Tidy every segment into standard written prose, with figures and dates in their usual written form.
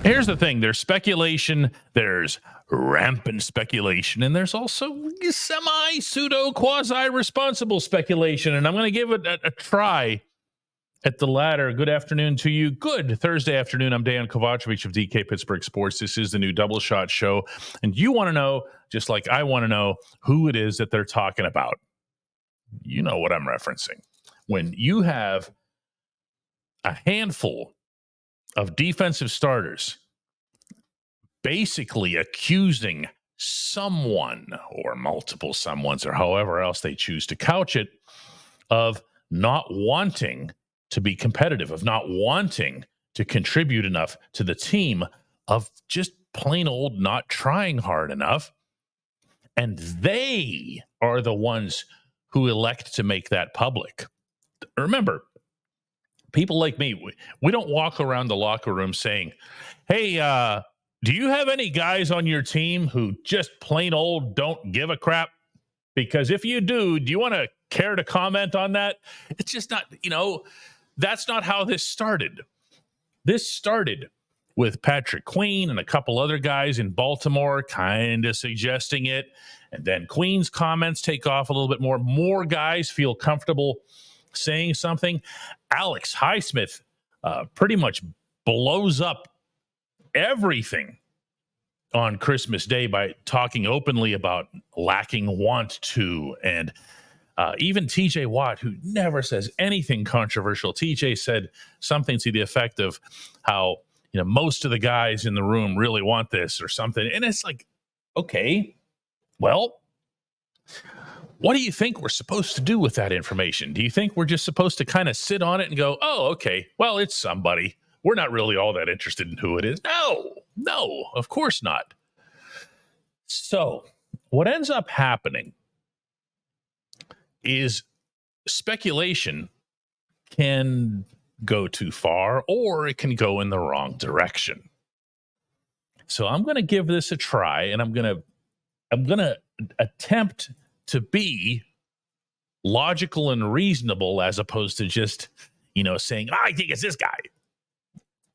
Here's the thing. There's speculation. There's rampant speculation. And there's also semi-pseudo quasi-responsible speculation. And I'm going to give it a try at the latter. Good afternoon to you. Good Thursday afternoon. I'm Dejan Kovacevic of DK Pittsburgh Sports. This is the new Double Shot Show. And you want to know, just like I want to know, who it is that they're talking about. You know what I'm referencing. When you have a handful of defensive starters basically accusing someone or multiple someones or however else they choose to couch it of not wanting to be competitive, of not wanting to contribute enough to the team, of just plain old not trying hard enough. And they are the ones who elect to make that public. Remember, people like me, we don't walk around the locker room saying, hey, do you have any guys on your team who just plain old don't give a crap? Because if you do you want to care to comment on that? It's just not, that's not how this started. This started with Patrick Queen and a couple other guys in Baltimore kind of suggesting it. And then Queen's comments take off a little bit more. More guys feel comfortable saying something. Alex Highsmith pretty much blows up everything on Christmas Day by talking openly about lacking want to. And even TJ Watt, who never says anything controversial, TJ said something to the effect of how, most of the guys in the room really want this or something. And it's like, okay, well, what do you think we're supposed to do with that information? Do you think we're just supposed to kind of sit on it and go, oh, okay, well, it's somebody. We're not really all that interested in who it is. No, of course not. So what ends up happening is speculation can go too far or it can go in the wrong direction. So I'm going to give this a try, and I'm going to attempt to be logical and reasonable as opposed to just, saying, I think it's this guy.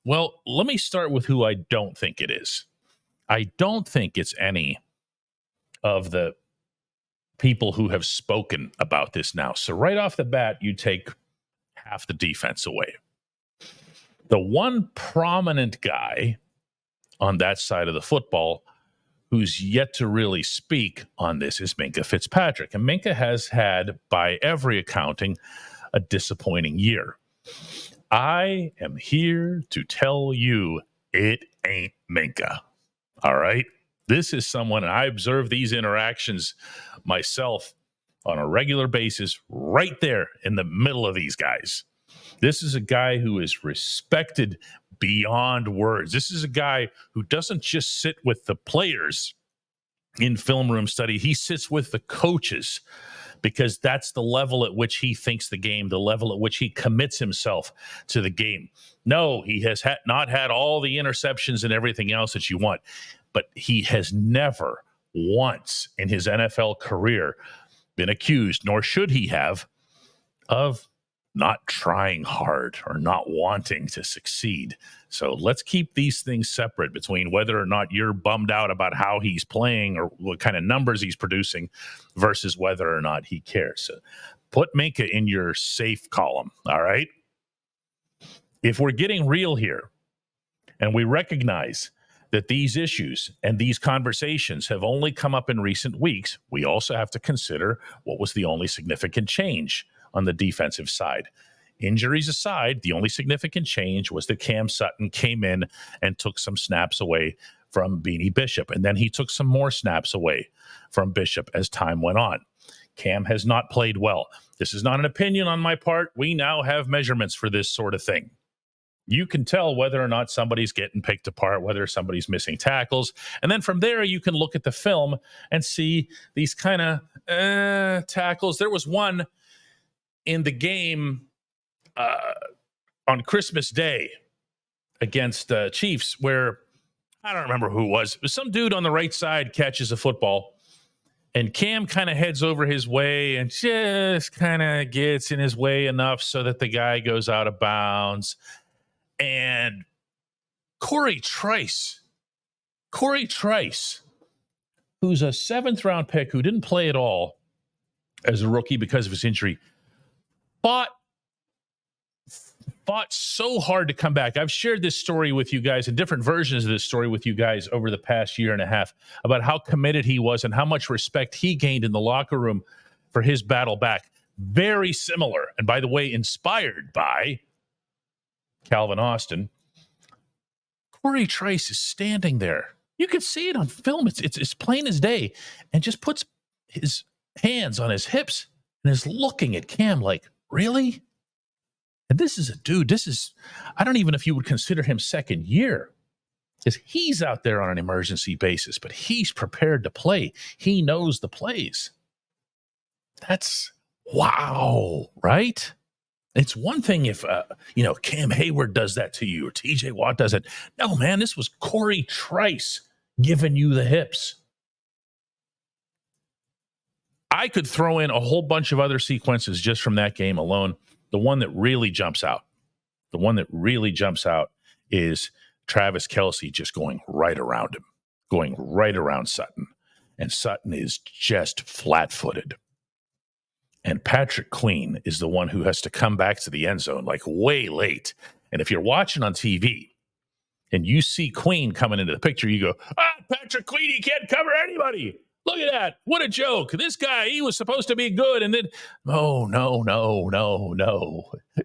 Well, let me start with who I don't think it is. I don't think it's any of the people who have spoken about this now. So right off the bat, you take half the defense away. The one prominent guy on that side of the football who's yet to really speak on this is Minka Fitzpatrick. And Minka has had, by every accounting, a disappointing year. I am here to tell you it ain't Minka. All right? This is someone, and I observe these interactions myself on a regular basis right there in the middle of these guys. This is a guy who is respected beyond words. This is a guy who doesn't just sit with the players in film room study. He sits with the coaches because that's the level at which he thinks the game, the level at which he commits himself to the game. No, he has not had all the interceptions and everything else that you want, but he has never once in his NFL career been accused, nor should he have, of not trying hard or not wanting to succeed. So let's keep these things separate between whether or not you're bummed out about how he's playing or what kind of numbers he's producing versus whether or not he cares. So put Minka in your safe column, all right? If we're getting real here and we recognize that these issues and these conversations have only come up in recent weeks, we also have to consider what was the only significant change on the defensive side. Injuries aside, the only significant change was that Cam Sutton came in and took some snaps away from Beanie Bishop. And then he took some more snaps away from Bishop as time went on. Cam has not played well. This is not an opinion on my part. We now have measurements for this sort of thing. You can tell whether or not somebody's getting picked apart, whether somebody's missing tackles. And then from there, you can look at the film and see these kind of tackles. There was one in the game on Christmas Day against Chiefs where, I don't remember who it was, but some dude on the right side catches a football and Cam kind of heads over his way and just kind of gets in his way enough so that the guy goes out of bounds. And Corey Trice, who's a 7th-round pick who didn't play at all as a rookie because of his injury, fought so hard to come back. I've shared this story with you guys and different versions of this story with you guys over the past year and a half about how committed he was and how much respect he gained in the locker room for his battle back. Very similar, and by the way, inspired by Calvin Austin. Corey Trice is standing there. You can see it on film. It's plain as day, and just puts his hands on his hips and is looking at Cam like, really? And this is a dude, I don't even know if you would consider him second year, because he's out there on an emergency basis, but he's prepared to play. He knows the plays. That's wow, right? It's one thing if, Cam Hayward does that to you or TJ Watt does it. No, man, this was Corey Trice giving you the hips. I could throw in a whole bunch of other sequences just from that game alone. The one that really jumps out is Travis Kelce just going right around him, going right around Sutton. And Sutton is just flat-footed. And Patrick Queen is the one who has to come back to the end zone like way late. And if you're watching on TV and you see Queen coming into the picture, you go, Patrick Queen, he can't cover anybody. Look at that. What a joke. This guy, he was supposed to be good. And then, no.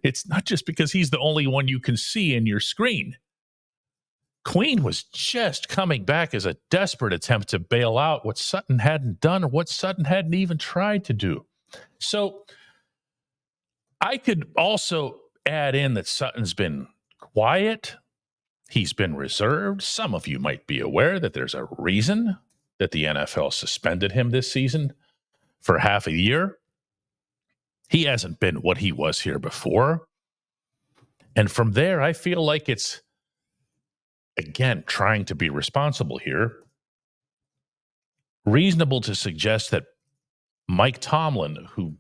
It's not just because he's the only one you can see in your screen. Queen was just coming back as a desperate attempt to bail out what Sutton hadn't done or what Sutton hadn't even tried to do. So I could also add in that Sutton's been quiet. He's been reserved. Some of you might be aware that there's a reason that the NFL suspended him this season for half a year. He hasn't been what he was here before. And from there, I feel like it's, again, trying to be responsible here, reasonable to suggest that Mike Tomlin, who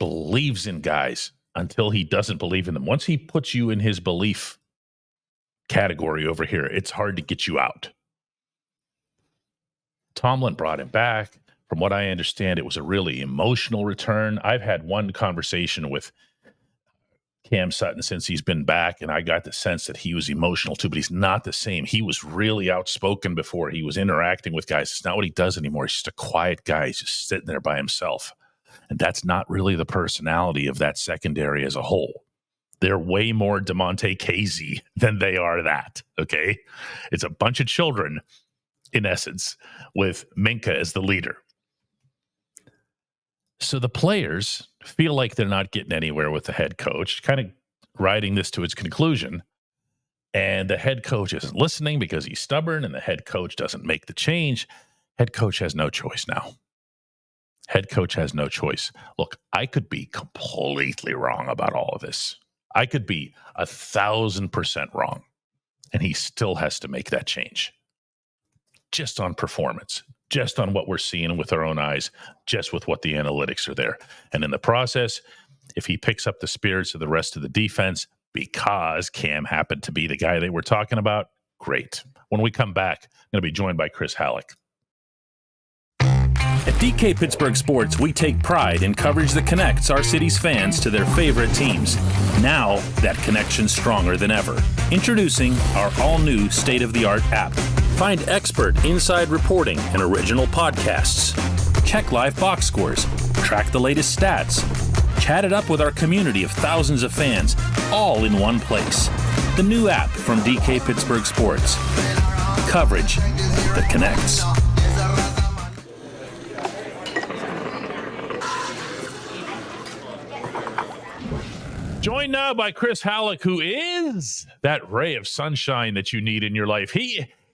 believes in guys until he doesn't believe in them, once he puts you in his belief category over here, it's hard to get you out. Tomlin brought him back. From what I understand, it was a really emotional return. I've had one conversation with Cam Sutton since he's been back, and I got the sense that he was emotional too, but he's not the same. He was really outspoken before. He was interacting with guys. It's not what he does anymore. He's just a quiet guy. He's just sitting there by himself. And that's not really the personality of that secondary as a whole. They're way more DeMonte Casey than they are that, okay? It's a bunch of children, in essence, with Minka as the leader. So the players feel like they're not getting anywhere with the head coach, kind of riding this to its conclusion. And the head coach isn't listening because he's stubborn, and the head coach doesn't make the change. Head coach has no choice now. Head coach has no choice. Look, I could be completely wrong about all of this. I could be 1,000% wrong, and he still has to make that change. Just on performance, just on what we're seeing with our own eyes, just with what the analytics are there. And in the process, if he picks up the spirits of the rest of the defense because Cam happened to be the guy they were talking about, great. When we come back, I'm going to be joined by Chris Halleck. At DK Pittsburgh Sports, we take pride in coverage that connects our city's fans to their favorite teams. Now, that connection's stronger than ever. Introducing our all-new state-of-the-art app. Find expert inside reporting and original podcasts. Check live box scores. Track the latest stats. Chat it up with our community of thousands of fans, all in one place. The new app from DK Pittsburgh Sports. Coverage that connects. Joined now by Chris Halleck, who is that ray of sunshine that you need in your life.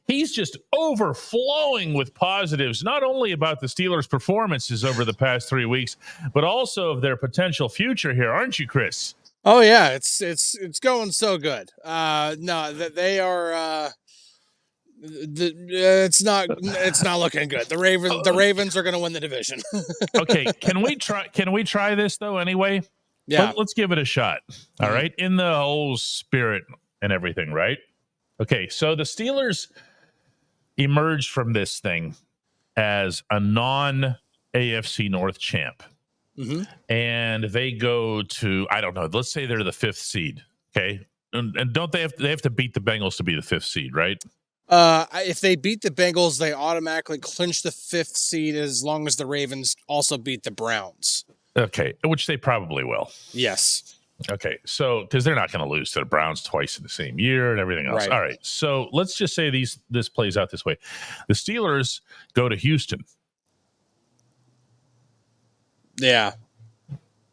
He's just overflowing with positives, not only about the Steelers' performances over the past 3 weeks, but also of their potential future here, aren't you, Chris? Oh yeah, it's going so good. They are. It's not looking good. The Ravens are going to win the division. Okay, can we try this though? Anyway, yeah, let's give it a shot. All right, in the whole spirit and everything, right? Okay, so the Steelers emerged from this thing as a non-AFC North champ. Mm-hmm. And they go to, I don't know, let's say they're the 5th seed. Okay. And don't they have to beat the Bengals to be the 5th seed, right? If they beat the Bengals, they automatically clinch the 5th seed as long as the Ravens also beat the Browns. Okay, which they probably will. Yes. Okay, so because they're not going to lose to the Browns twice in the same year and everything else. Right. All right, so let's just say this plays out this way. The Steelers go to Houston. Yeah.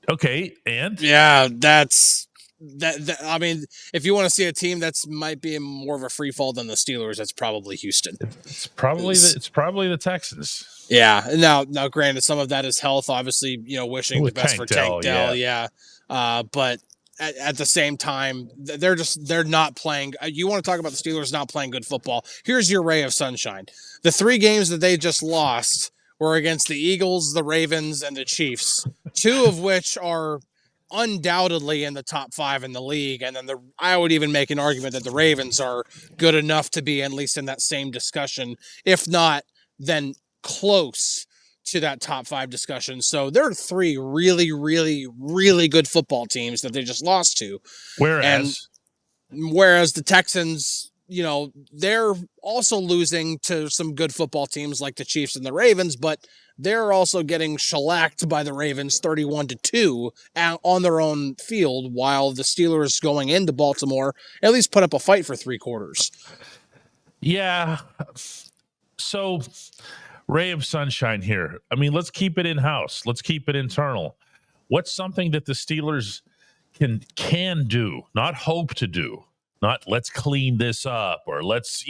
Okay, and Yeah, that's that. I mean, if you want to see a team that's might be more of a free fall than the Steelers, that's probably Houston. It's probably the Texans. Yeah. Now, granted, some of that is health. Obviously, wishing With the best Tank for Tank Dell, Dell. Yeah. But at the same time, they're not playing. You want to talk about the Steelers not playing good football? Here's your ray of sunshine. The 3 games that they just lost were against the Eagles, the Ravens, and the Chiefs, 2 of which are undoubtedly in the top 5 in the league. And then I would even make an argument that the Ravens are good enough to be at least in that same discussion, if not, then close to that top 5 discussion. So there are 3 really, really, really good football teams that they just lost to. Whereas the Texans, they're also losing to some good football teams like the Chiefs and the Ravens, but they're also getting shellacked by the Ravens 31-2 on their own field, while the Steelers going into Baltimore at least put up a fight for 3 quarters. Yeah. So, ray of sunshine here. I mean, let's keep it in-house. Let's keep it internal. What's something that the Steelers can do, not hope to do? Not let's clean this up or let's,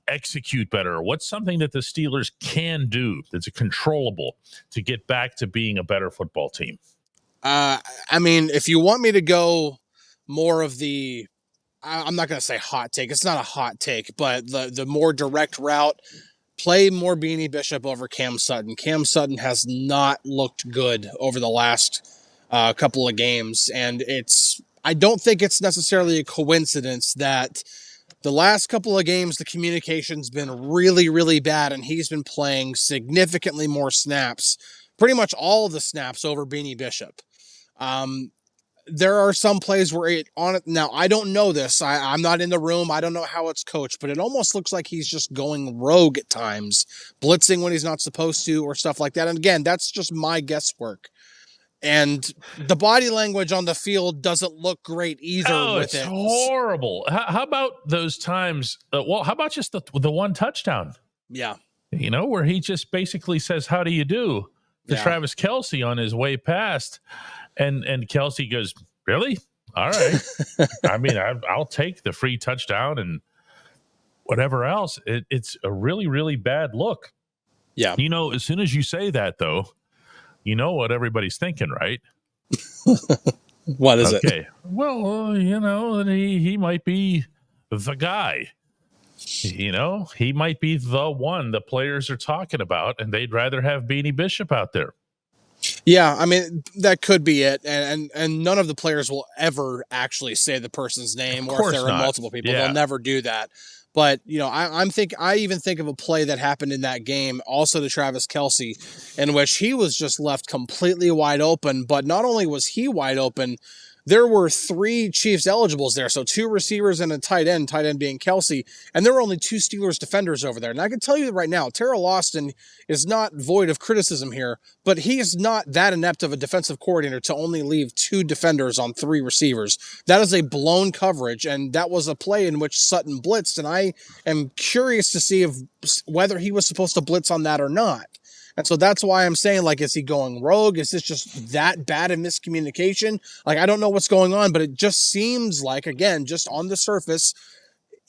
execute better. What's something that the Steelers can do that's controllable to get back to being a better football team? I mean, if you want me to go more of the, I'm not going to say hot take. It's not a hot take, but the more direct route, play more Beanie Bishop over Cam Sutton. Cam Sutton has not looked good over the last couple of games, and I don't think it's necessarily a coincidence that the last couple of games, the communication's been really, really bad, and he's been playing significantly more snaps, pretty much all of the snaps over Beanie Bishop. There are some plays where now I don't know this. I'm not in the room. I don't know how it's coached, but it almost looks like he's just going rogue at times, blitzing when he's not supposed to or stuff like that. And again, that's just my guesswork. And the body language on the field doesn't look great either. It's horrible. How about those times? How about just the one touchdown? Yeah. Where he just basically says, "How do you do?" to Travis Kelce on his way past. And Kelce goes, "Really? All right." I mean, I'll take the free touchdown and whatever else. It's a really, really bad look. Yeah. As soon as you say that, though, you know what everybody's thinking, right? What is it? Okay. Well, he might be the guy. He might be the one the players are talking about, and they'd rather have Beanie Bishop out there. Yeah, I mean, that could be it. And none of the players will ever actually say the person's name, or if there are multiple people, they'll never do that. But, I even think of a play that happened in that game, also to Travis Kelce, in which he was just left completely wide open. But not only was he wide open, there were 3 Chiefs eligibles there. So 2 receivers and a tight end being Kelce. And there were only 2 Steelers defenders over there. And I can tell you right now, Terrell Austin is not void of criticism here, but he is not that inept of a defensive coordinator to only leave 2 defenders on 3 receivers. That is a blown coverage. And that was a play in which Sutton blitzed. And I am curious to see whether he was supposed to blitz on that or not. And so that's why I'm saying, is he going rogue? Is this just that bad of miscommunication? I don't know what's going on, but it just seems like, again, just on the surface,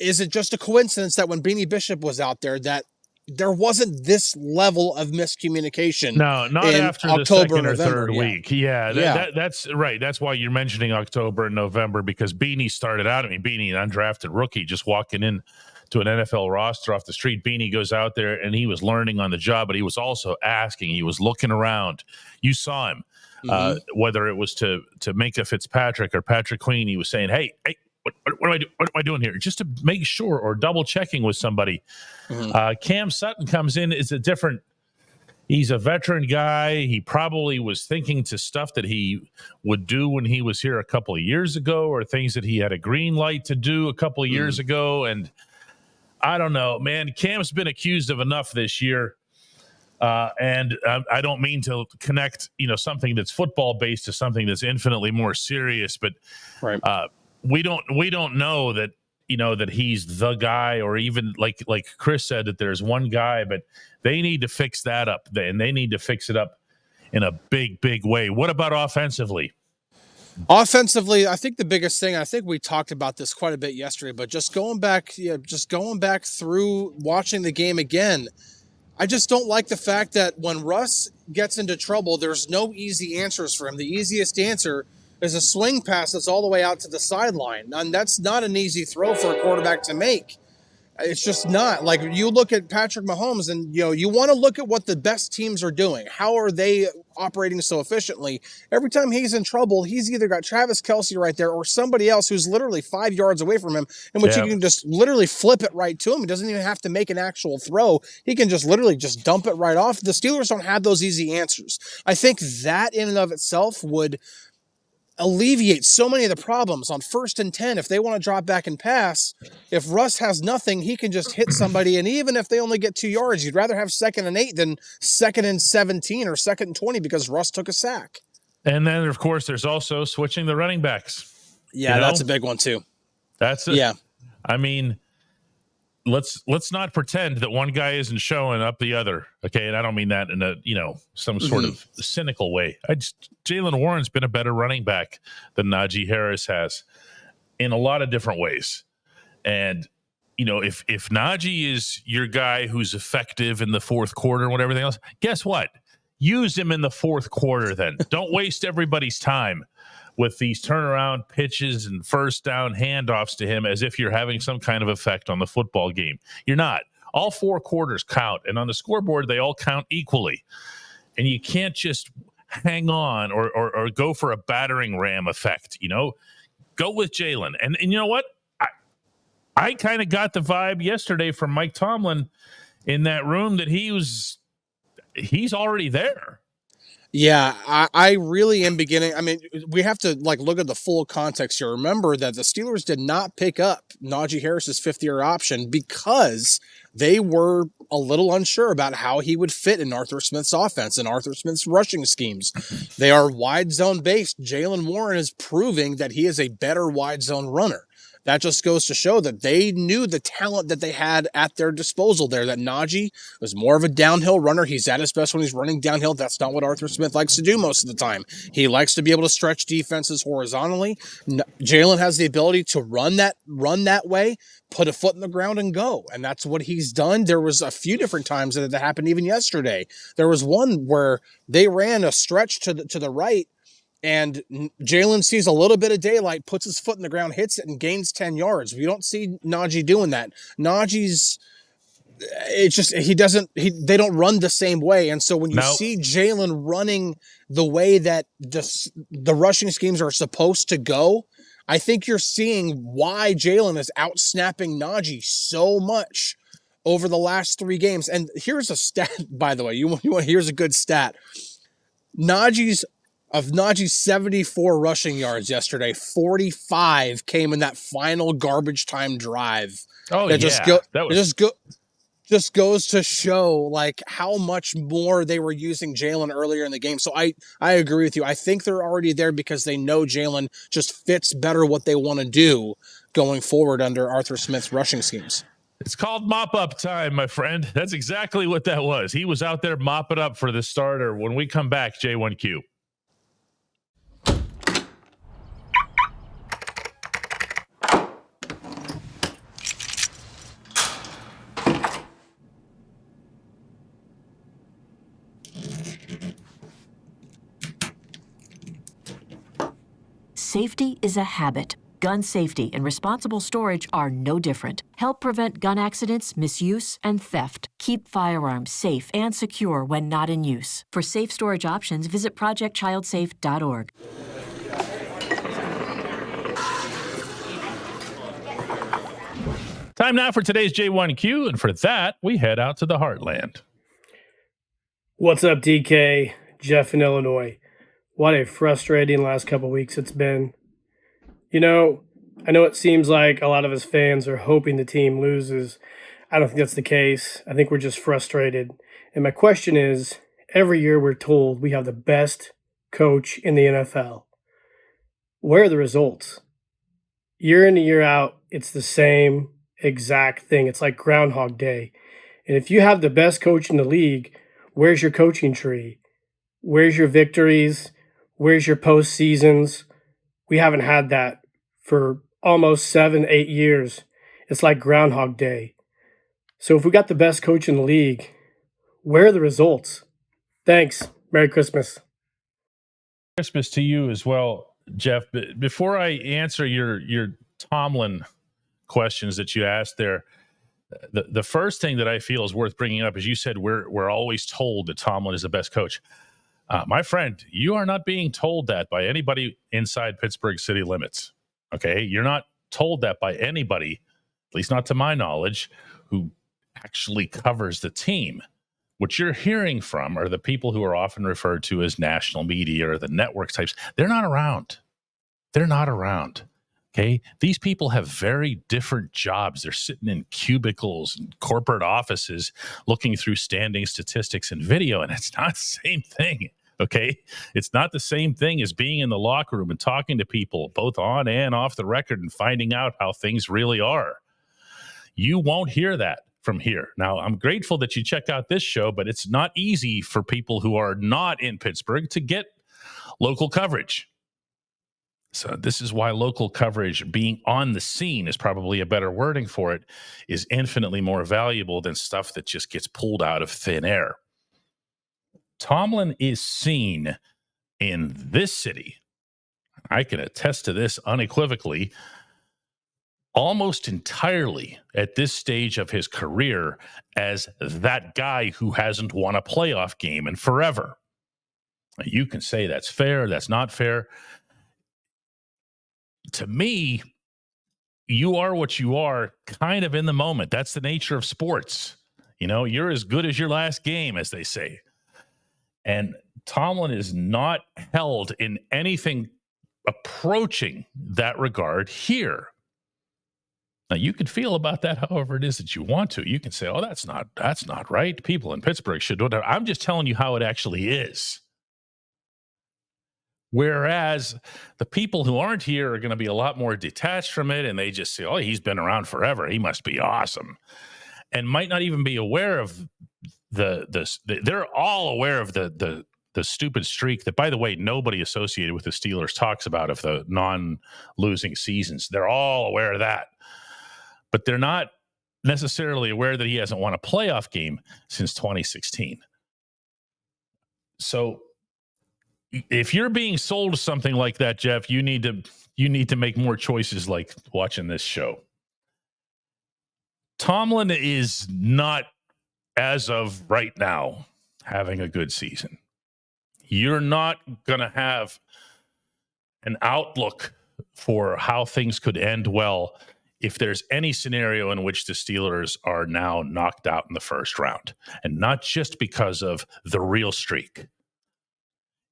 is it just a coincidence that when Beanie Bishop was out there, that there wasn't this level of miscommunication? No, not in after October, the second or third week. Yeah, that's right. That's why you're mentioning October and November, because Beanie started out. Beanie, an undrafted rookie, just walking in to an NFL roster off the street. Beanie goes out there and he was learning on the job, but he was also asking. He was looking around. You saw him, whether it was to Minka Fitzpatrick or Patrick Queen. He was saying, "Hey, what am I doing here? Just to make sure, or double checking with somebody. Cam Sutton comes in, he's a veteran guy. He probably was thinking to stuff that he would do when he was here a couple of years ago, or things that he had a green light to do a couple of years ago. And I don't know, man, Cam's been accused of enough this year. And I don't mean to connect, something that's football based to something that's infinitely more serious, but we don't know that, that he's the guy, or even like Chris said, that there's one guy, but they need to fix that up, and they need to fix it up in a big, big way. What about offensively? Offensively, I think the biggest thing, I think we talked about this quite a bit yesterday, but just going back through watching the game again, I just don't like the fact that when Russ gets into trouble, there's no easy answers for him. The easiest answer is a swing pass that's all the way out to the sideline. And that's not an easy throw for a quarterback to make. It's just not. Like, you look at Patrick Mahomes, and you want to look at what the best teams are doing. How are they operating so efficiently? Every time he's in trouble, he's either got Travis Kelce right there or somebody else who's literally 5 yards away from him, in which he can just literally flip it right to him. He doesn't even have to make an actual throw. He can just literally just dump it right off. The Steelers don't have those easy answers. I think that in and of itself would alleviate so many of the problems on 1st and 10. If they want to drop back and pass, if Russ has nothing, he can just hit somebody. And even if they only get 2 yards, you'd rather have 2nd and 8 than 2nd and 17 or 2nd and 20 because Russ took a sack. And then, of course, there's also switching the running backs. Yeah, that's a big one too. That's it. Yeah. I mean, let's not pretend that one guy isn't showing up the other. Okay. And I don't mean that in a, some sort of cynical way. Jaylen Warren's been a better running back than Najee Harris has in a lot of different ways. And, if Najee is your guy who's effective in the fourth quarter and whatever else, guess what? Use him in the fourth quarter then. Don't waste everybody's time with these turnaround pitches and first down handoffs to him as if you're having some kind of effect on the football game. You're not. All 4 quarters count, and on the scoreboard, they all count equally. And you can't just hang on or go for a battering ram effect, Go with Jaylen. And you know what? I kind of got the vibe yesterday from Mike Tomlin in that room that he's already there. Yeah, I really am beginning. I mean, we have to look at the full context here. Remember that the Steelers did not pick up Najee Harris's 5th-year option because they were a little unsure about how he would fit in Arthur Smith's offense and Arthur Smith's rushing schemes. They are wide zone based. Jaylen Warren is proving that he is a better wide zone runner. That just goes to show that they knew the talent that they had at their disposal there, that Najee was more of a downhill runner. He's at his best when he's running downhill. That's not what Arthur Smith likes to do most of the time. He likes to be able to stretch defenses horizontally. Jaylen has the ability to run that way, put a foot in the ground and go. And that's what he's done. There was a few different times that happened even yesterday. There was one where they ran a stretch to the right, and Jaylen sees a little bit of daylight, puts his foot in the ground, hits it, and gains 10 yards. We don't see Najee doing that. Najee's, they don't run the same way. And so when you see Jaylen running the way that the rushing schemes are supposed to go, I think you're seeing why Jaylen is out-snapping Najee so much over the last 3 games. And here's a stat, by the way. Here's a good stat. Najee's 74 rushing yards yesterday, 45 came in that final garbage time drive. Oh, that just goes to show how much more they were using Jaylen earlier in the game. So I agree with you. I think they're already there because they know Jaylen just fits better what they want to do going forward under Arthur Smith's rushing schemes. It's called mop-up time, my friend. That's exactly what that was. He was out there mopping up for the starter. When we come back, J1Q. Safety is a habit. Gun safety and responsible storage are no different. Help prevent gun accidents, misuse, and theft. Keep firearms safe and secure when not in use. For safe storage options, visit projectchildsafe.org. Time now for today's J1Q, and for that, we head out to the Heartland. What's up, DK? Jeff in Illinois. What a frustrating last couple weeks it's been. I know it seems like a lot of us fans are hoping the team loses. I don't think that's the case. I think we're just frustrated. And my question is, every year we're told we have the best coach in the NFL. Where are the results? Year in and year out, it's the same exact thing. It's like Groundhog Day. And if you have the best coach in the league, where's your coaching tree? Where's your victories? Where's your postseasons? We haven't had that for almost 7-8 years. It's like Groundhog Day. So if we got the best coach in the league, where are the results? Thanks. Merry Christmas. Christmas to you as well, Jeff. Before I answer your Tomlin questions that you asked there, the first thing that I feel is worth bringing up is you said we're always told that Tomlin is the best coach. My friend, you are not being told that by anybody inside Pittsburgh city limits. Okay, you're not told that by anybody, at least not to my knowledge, who actually covers the team. What you're hearing from are the people who are often referred to as national media or the network types. They're not around. They're not around. Okay. These people have very different jobs. They're sitting in cubicles and corporate offices looking through standing statistics and video, and it's not the same thing. Okay. It's not the same thing as being in the locker room and talking to people both on and off the record and finding out how things really are. You won't hear that from here. Now, I'm grateful that you check out this show, but it's not easy for people who are not in Pittsburgh to get local coverage. So this is why local coverage, being on the scene is probably a better wording for it, is infinitely more valuable than stuff that just gets pulled out of thin air. Tomlin is seen in this city. I can attest to this unequivocally, almost entirely at this stage of his career as that guy who hasn't won a playoff game in forever. You can say that's fair, that's not fair. To me, you are what you are kind of in the moment. That's the nature of sports. You're as good as your last game, as they say. And Tomlin is not held in anything approaching that regard here. Now, you can feel about that however it is that you want to. You can say, oh, that's not right. People in Pittsburgh should do it. I'm just telling you how it actually is. Whereas the people who aren't here are going to be a lot more detached from it, and they just say, oh, he's been around forever. He must be awesome. And might not even be aware of they're all aware of the stupid streak that, by the way, nobody associated with the Steelers talks about of the non-losing seasons. They're all aware of that. But they're not necessarily aware that he hasn't won a playoff game since 2016. So if you're being sold something like that, Jeff, you need to make more choices like watching this show. Tomlin is not, as of right now, having a good season. You're not going to have an outlook for how things could end well if there's any scenario in which the Steelers are now knocked out in the first round. And not just because of the real streak.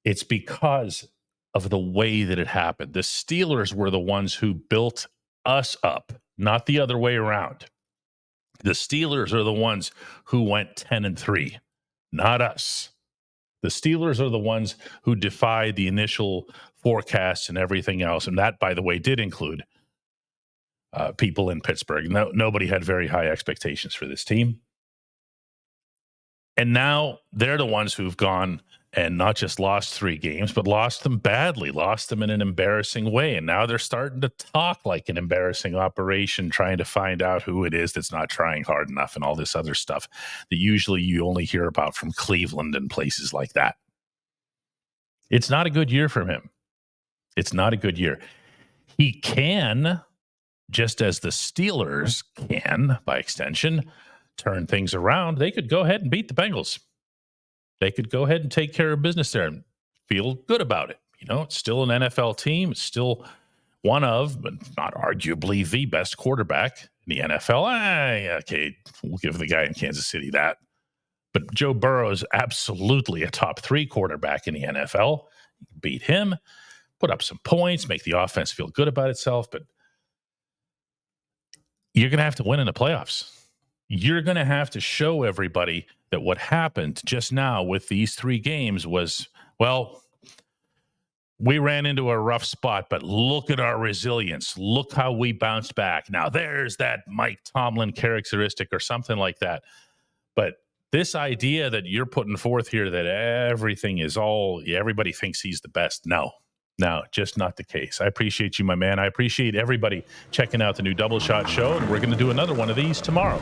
It's because of the way that it happened. The Steelers were the ones who built us up, not the other way around. The Steelers are the ones who went 10-3, not us. The Steelers are the ones who defied the initial forecasts and everything else. And that, by the way, did include people in Pittsburgh. Nobody had very high expectations for this team. And now they're the ones who've gone and not just lost 3 games, but lost them badly, lost them in an embarrassing way. And now they're starting to talk like an embarrassing operation, trying to find out who it is that's not trying hard enough and all this other stuff that usually you only hear about from Cleveland and places like that. It's not a good year for him. It's not a good year. He can, just as the Steelers can, by extension, turn things around. They could go ahead and beat the Bengals. They could go ahead and take care of business there and feel good about it. It's still an NFL team. It's still one of, but not arguably the best quarterback In the NFL, okay, we'll give the guy in Kansas City that. But Joe Burrow is absolutely a top 3 quarterback in the NFL. Beat him, put up some points, make the offense feel good about itself. But you're going to have to win in the playoffs. You're going to have to show everybody that what happened just now with these 3 games was, well, we ran into a rough spot, but look at our resilience. Look how we bounced back. Now, there's that Mike Tomlin characteristic or something like that. But this idea that you're putting forth here that everybody thinks he's the best. No, just not the case. I appreciate you, my man. I appreciate everybody checking out the new Double Shot Show, and we're going to do another one of these tomorrow.